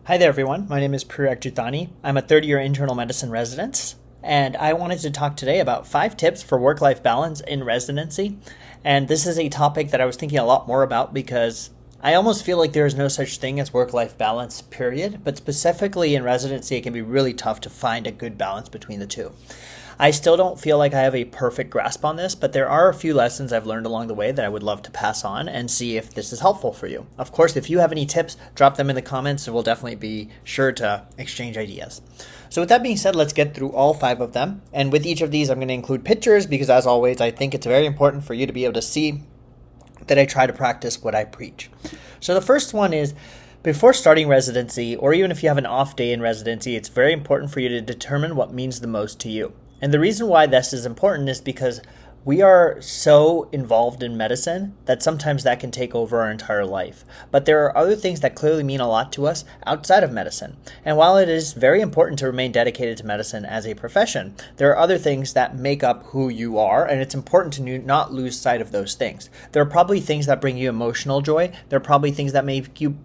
Hi there, everyone. My name is Prerak Juthani. I'm a third-year internal medicine resident, and I wanted to talk today about 5 tips for work-life balance in residency. And this is a topic that I was thinking a lot more about because I almost feel like there is no such thing as work-life balance, period. But specifically in residency, it can be really tough to find a good balance between the two. I still don't feel like I have a perfect grasp on this, but there are a few lessons I've learned along the way that I would love to pass on and see if this is helpful for you. Of course, if you have any tips, drop them in the comments and we'll definitely be sure to exchange ideas. So with that being said, let's get through all 5 of them. And with each of these, I'm going to include pictures because as always, I think it's very important for you to be able to see that I try to practice what I preach. So the first one is, before starting residency, or even if you have an off day in residency, it's very important for you to determine what means the most to you. And the reason why this is important is because we are so involved in medicine that sometimes that can take over our entire life. But there are other things that clearly mean a lot to us outside of medicine. And while it is very important to remain dedicated to medicine as a profession, there are other things that make up who you are, and it's important to not lose sight of those things. There are probably things that bring you emotional joy. There are probably things that make you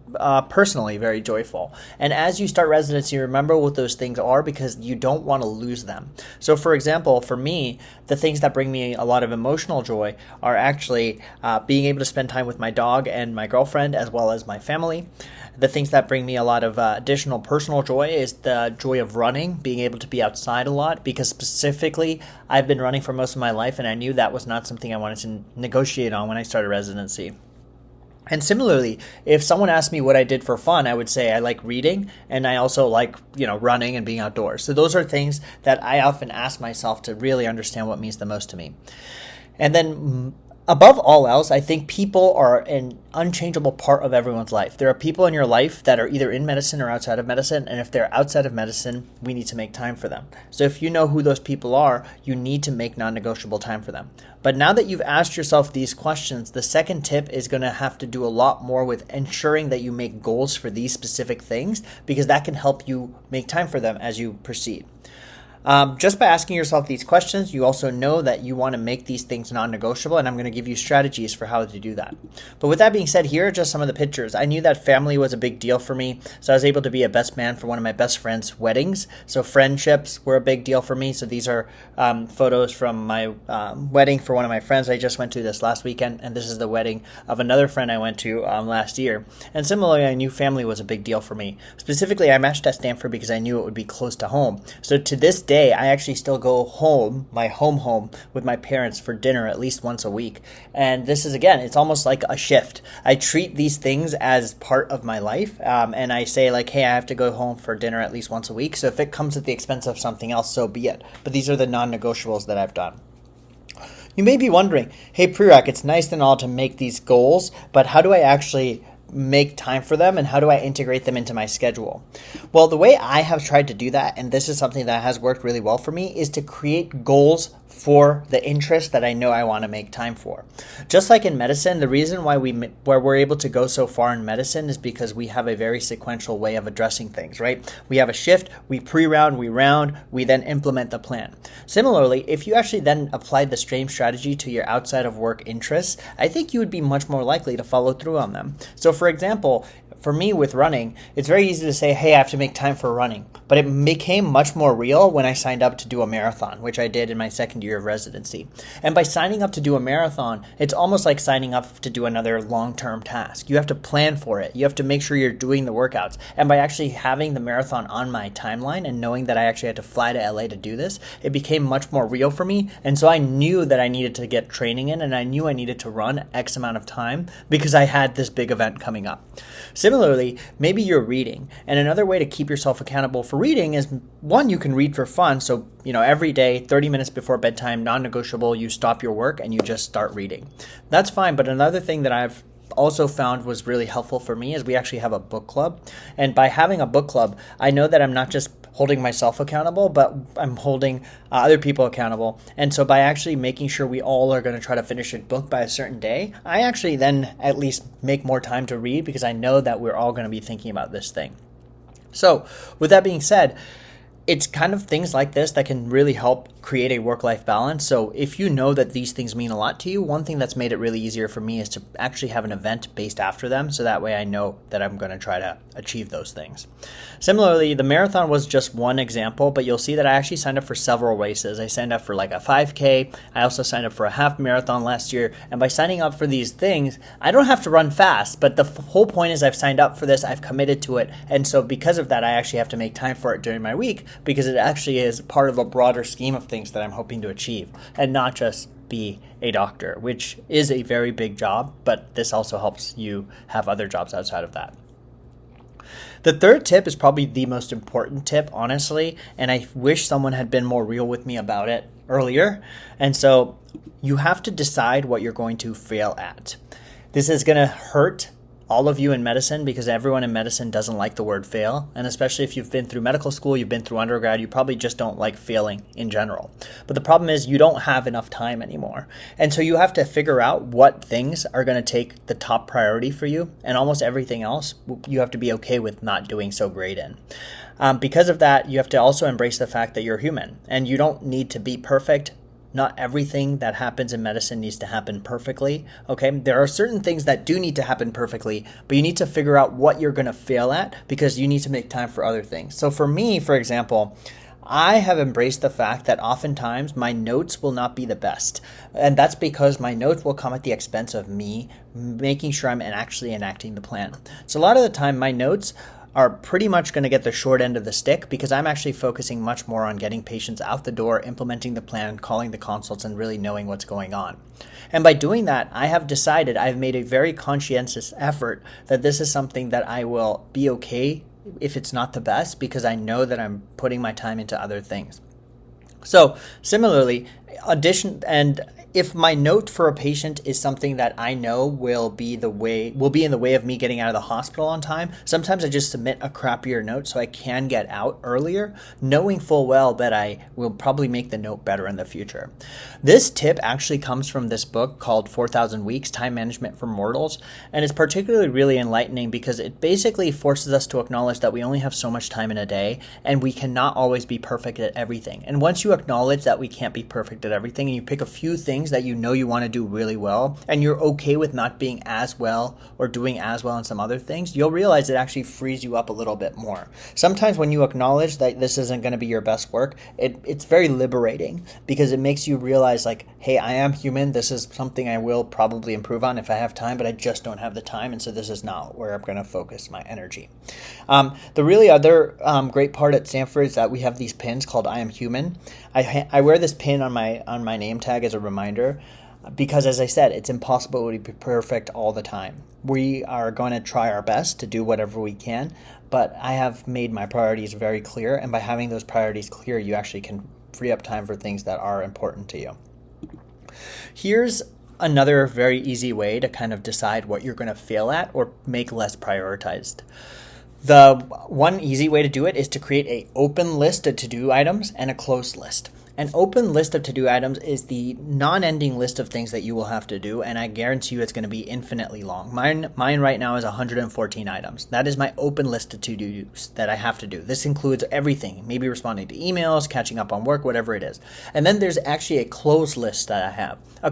personally very joyful. And as you start residency, remember what those things are because you don't want to lose them. So for example, for me, the things that bring me a lot of emotional joy are actually being able to spend time with my dog and my girlfriend as well as my family. The things that bring me a lot of additional personal joy is the joy of running, being able to be outside a lot, because specifically I've been running for most of my life and I knew that was not something I wanted to negotiate on when I started residency. And similarly, if someone asked me what I did for fun, I would say I like reading and I also like, running and being outdoors. So those are things that I often ask myself to really understand what means the most to me. And then above all else, I think people are an unchangeable part of everyone's life. There are people in your life that are either in medicine or outside of medicine, and if they're outside of medicine, we need to make time for them. So if you know who those people are, you need to make non-negotiable time for them. But now that you've asked yourself these questions, the second tip is going to have to do a lot more with ensuring that you make goals for these specific things, because that can help you make time for them as you proceed. Just by asking yourself these questions, you also know that you want to make these things non-negotiable, and I'm going to give you strategies for how to do that. But with that being said, here are just some of the pictures. I knew that family was a big deal for me, so I was able to be a best man for one of my best friend's weddings. So friendships were a big deal for me. So these are photos from my wedding for one of my friends I just went to this last weekend, and this is the wedding of another friend I went to last year. And similarly, I knew family was a big deal for me. Specifically, I matched at Stanford because I knew it would be close to home. So to this day, I actually still go home, my home with my parents for dinner at least once a week. And this is, again, it's almost like a shift. I treat these things as part of my life. And I say like, hey, I have to go home for dinner at least once a week. So if it comes at the expense of something else, so be it. But these are the non-negotiables that I've done. You may be wondering, hey, Prerak, it's nice and all to make these goals, but how do I actually make time for them and how do I integrate them into my schedule? Well, the way I have tried to do that, and this is something that has worked really well for me, is to create goals for the interest that I know I want to make time for. Just like in medicine, the reason why we're able to go so far in medicine is because we have a very sequential way of addressing things, right? We have a shift, we pre-round, we round, we then implement the plan. Similarly, if you actually then applied the same strategy to your outside of work interests, I think you would be much more likely to follow through on them. So for example, for me with running, it's very easy to say, hey, I have to make time for running. But it became much more real when I signed up to do a marathon, which I did in my second year of residency. And by signing up to do a marathon, it's almost like signing up to do another long-term task. You have to plan for it. You have to make sure you're doing the workouts. And by actually having the marathon on my timeline and knowing that I actually had to fly to LA to do this, it became much more real for me. And so I knew that I needed to get training in, and I knew I needed to run X amount of time because I had this big event coming up. Similarly, maybe you're reading, and another way to keep yourself accountable for reading is, one, you can read for fun. So, every day, 30 minutes before bedtime, non-negotiable, you stop your work and you just start reading. That's fine. But another thing that I've also found was really helpful for me is we actually have a book club. And by having a book club, I know that I'm not just holding myself accountable, but I'm holding other people accountable. And so by actually making sure we all are going to try to finish a book by a certain day, I actually then at least make more time to read because I know that we're all going to be thinking about this thing. So with that being said, it's kind of things like this that can really help create a work-life balance. So if you know that these things mean a lot to you, one thing that's made it really easier for me is to actually have an event based after them. So that way I know that I'm going to try to achieve those things. Similarly, the marathon was just one example, but you'll see that I actually signed up for several races. I signed up for like a 5K. I also signed up for a half marathon last year. And by signing up for these things, I don't have to run fast, but the whole point is I've signed up for this, I've committed to it. And so because of that, I actually have to make time for it during my week because it actually is part of a broader scheme of things that I'm hoping to achieve and not just be a doctor, which is a very big job, but this also helps you have other jobs outside of that. The third tip is probably the most important tip, honestly, and I wish someone had been more real with me about it earlier. And so you have to decide what you're going to fail at. This is going to hurt all of you in medicine because everyone in medicine doesn't like the word fail. And especially if you've been through medical school, you've been through undergrad, you probably just don't like failing in general. But the problem is you don't have enough time anymore. And so you have to figure out what things are going to take the top priority for you. And almost everything else you have to be okay with not doing so great in. Because of that, you have to also embrace the fact that you're human and you don't need to be perfect. Not everything that happens in medicine needs to happen perfectly, okay? There are certain things that do need to happen perfectly, but you need to figure out what you're going to fail at because you need to make time for other things. So for me, for example, I have embraced the fact that oftentimes my notes will not be the best. And that's because my notes will come at the expense of me making sure I'm actually enacting the plan. So a lot of the time, my notes are pretty much going to get the short end of the stick because I'm actually focusing much more on getting patients out the door, implementing the plan, calling the consults, and really knowing what's going on. And by doing that, I have decided I've made a very conscientious effort that this is something that I will be okay if it's not the best because I know that I'm putting my time into other things. So similarly, if my note for a patient is something that I know will be in the way of me getting out of the hospital on time, sometimes I just submit a crappier note so I can get out earlier, knowing full well that I will probably make the note better in the future. This tip actually comes from this book called 4,000 Weeks, Time Management for Mortals, and it's particularly really enlightening because it basically forces us to acknowledge that we only have so much time in a day and we cannot always be perfect at everything. And once you acknowledge that we can't be perfect at everything and you pick a few things that you know you want to do really well and you're okay with not being as well or doing as well in some other things, you'll realize it actually frees you up a little bit more. Sometimes when you acknowledge that this isn't going to be your best work, it's very liberating because it makes you realize like, hey, I am human. This is something I will probably improve on if I have time, but I just don't have the time. And so this is not where I'm going to focus my energy. The really other great part at Stanford is that we have these pins called I Am Human. I wear this pin on my name tag as a reminder because, as I said, it's impossible to be perfect all the time. We are going to try our best to do whatever we can, but I have made my priorities very clear, and by having those priorities clear, you actually can free up time for things that are important to you. Here's another very easy way to kind of decide what you're going to fail at or make less prioritized. The one easy way to do it is to create an open list of to-do items and a closed list. An open list of to-do items is the non-ending list of things that you will have to do, and I guarantee you it's going to be infinitely long. Mine right now is 114 items. That is my open list of to-dos that I have to do. This includes everything, maybe responding to emails, catching up on work, whatever it is. And then there's actually a closed list that I have. A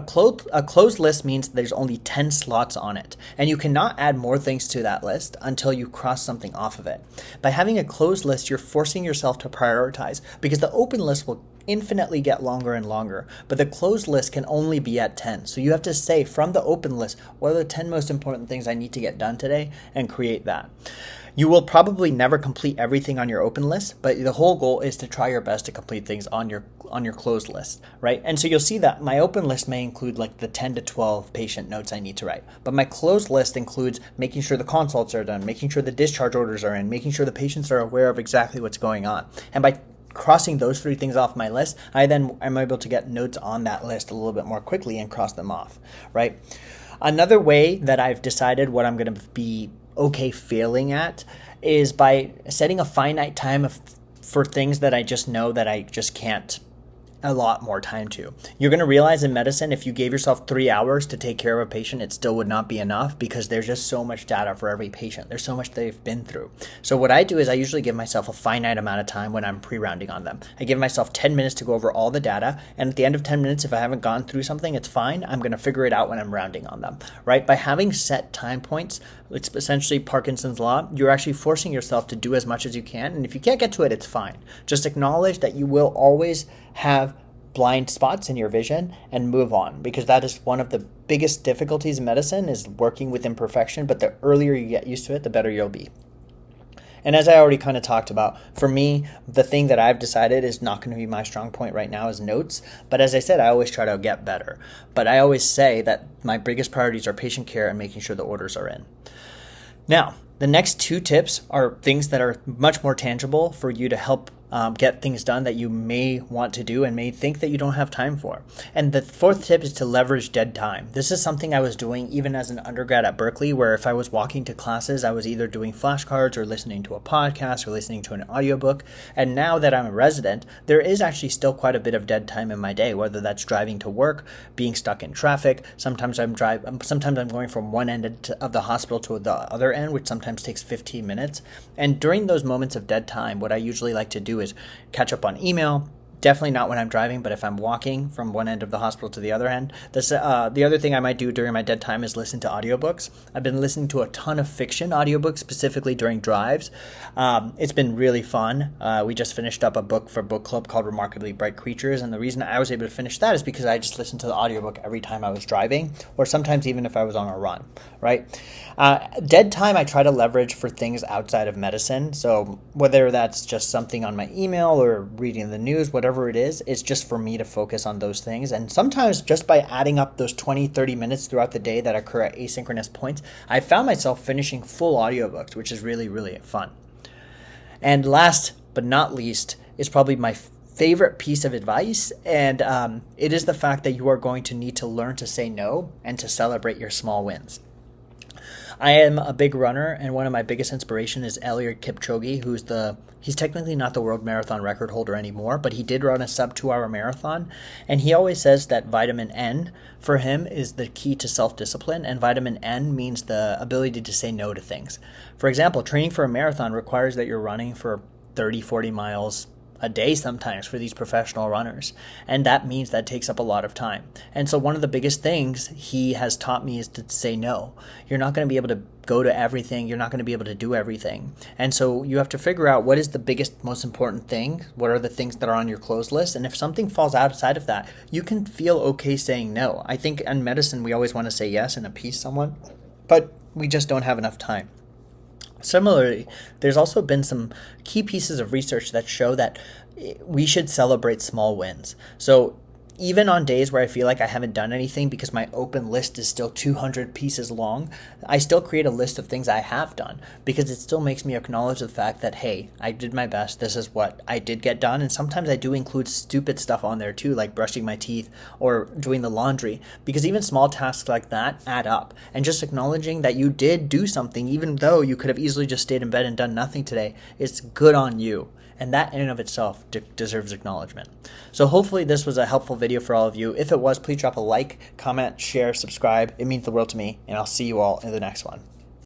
closed list means there's only 10 slots on it, and you cannot add more things to that list until you cross something off of it. By having a closed list, you're forcing yourself to prioritize because the open list will infinitely get longer and longer, but the closed list can only be at 10. So you have to say from the open list, what are the 10 most important things I need to get done today, and create that. You will probably never complete everything on your open list, but the whole goal is to try your best to complete things on your closed list, right? And so you'll see that my open list may include like the 10 to 12 patient notes I need to write, but my closed list includes making sure the consults are done, making sure the discharge orders are in, making sure the patients are aware of exactly what's going on. And by crossing those three things off my list, I then am able to get notes on that list a little bit more quickly and cross them off, right? Another way that I've decided what I'm going to be okay failing at is by setting a finite time for things that I just know that I just can't a lot more time to. You're going to realize in medicine, if you gave yourself 3 hours to take care of a patient, it still would not be enough because there's just so much data for every patient. There's so much they've been through. So what I do is I usually give myself a finite amount of time when I'm pre-rounding on them. I give myself 10 minutes to go over all the data. And at the end of 10 minutes, if I haven't gone through something, it's fine. I'm going to figure it out when I'm rounding on them, right? By having set time points, it's essentially Parkinson's law. You're actually forcing yourself to do as much as you can. And if you can't get to it, it's fine. Just acknowledge that you will always have blind spots in your vision and move on, because that is one of the biggest difficulties in medicine, is working with imperfection. But the earlier you get used to it, the better you'll be. And as I already kind of talked about, for me, the thing that I've decided is not going to be my strong point right now is notes. But as I said, I always try to get better. But I always say that my biggest priorities are patient care and making sure the orders are in. Now, the next 2 tips are things that are much more tangible for you to help get things done that you may want to do and may think that you don't have time for. And the 4th tip is to leverage dead time. This is something I was doing even as an undergrad at Berkeley, where if I was walking to classes, I was either doing flashcards or listening to a podcast or listening to an audiobook. And now that I'm a resident, there is actually still quite a bit of dead time in my day, whether that's driving to work, being stuck in traffic. Sometimes I'm going from one end of the hospital to the other end, which sometimes takes 15 minutes. And during those moments of dead time, what I usually like to do is catch up on email. Definitely not when I'm driving, but if I'm walking from one end of the hospital to the other end. The other thing I might do during my dead time is listen to audiobooks. I've been listening to a ton of fiction audiobooks, specifically during drives. It's been really fun. We just finished up a book for book club called Remarkably Bright Creatures, and the reason I was able to finish that is because I just listened to the audiobook every time I was driving, or sometimes even if I was on a run, right? Dead time I try to leverage for things outside of medicine. So whether that's just something on my email or reading the news, whatever it is, it's just for me to focus on those things. And sometimes just by adding up those 20-30 minutes throughout the day that occur at asynchronous points, I found myself finishing full audiobooks, which is really, really fun. And last but not least is probably my favorite piece of advice, and it is the fact that you are going to need to learn to say no and to celebrate your small wins. I am a big runner, and one of my biggest inspiration is Eliud Kipchoge, he's technically not the world marathon record holder anymore, but he did run a sub 2-hour marathon, and he always says that vitamin N for him is the key to self-discipline, and vitamin N means the ability to say no to things. For example, training for a marathon requires that you're running for 30, 40 miles a day sometimes for these professional runners. And that means that takes up a lot of time. And so one of the biggest things he has taught me is to say no. You're not going to be able to go to everything. You're not going to be able to do everything. And so you have to figure out what is the biggest, most important thing. What are the things that are on your closed list? And if something falls outside of that, you can feel okay saying no. I think in medicine, we always want to say yes and appease someone, but we just don't have enough time. Similarly, there's also been some key pieces of research that show that we should celebrate small wins. So even on days where I feel like I haven't done anything because my open list is still 200 pieces long, I still create a list of things I have done because it still makes me acknowledge the fact that, hey, I did my best. This is what I did get done. And sometimes I do include stupid stuff on there too, like brushing my teeth or doing the laundry, because even small tasks like that add up. And just acknowledging that you did do something, even though you could have easily just stayed in bed and done nothing today, is good on you. And that in and of itself deserves acknowledgement. So hopefully this was a helpful video for all of you. If it was, please drop a like, comment, share, subscribe. It means the world to me, and I'll see you all in the next one.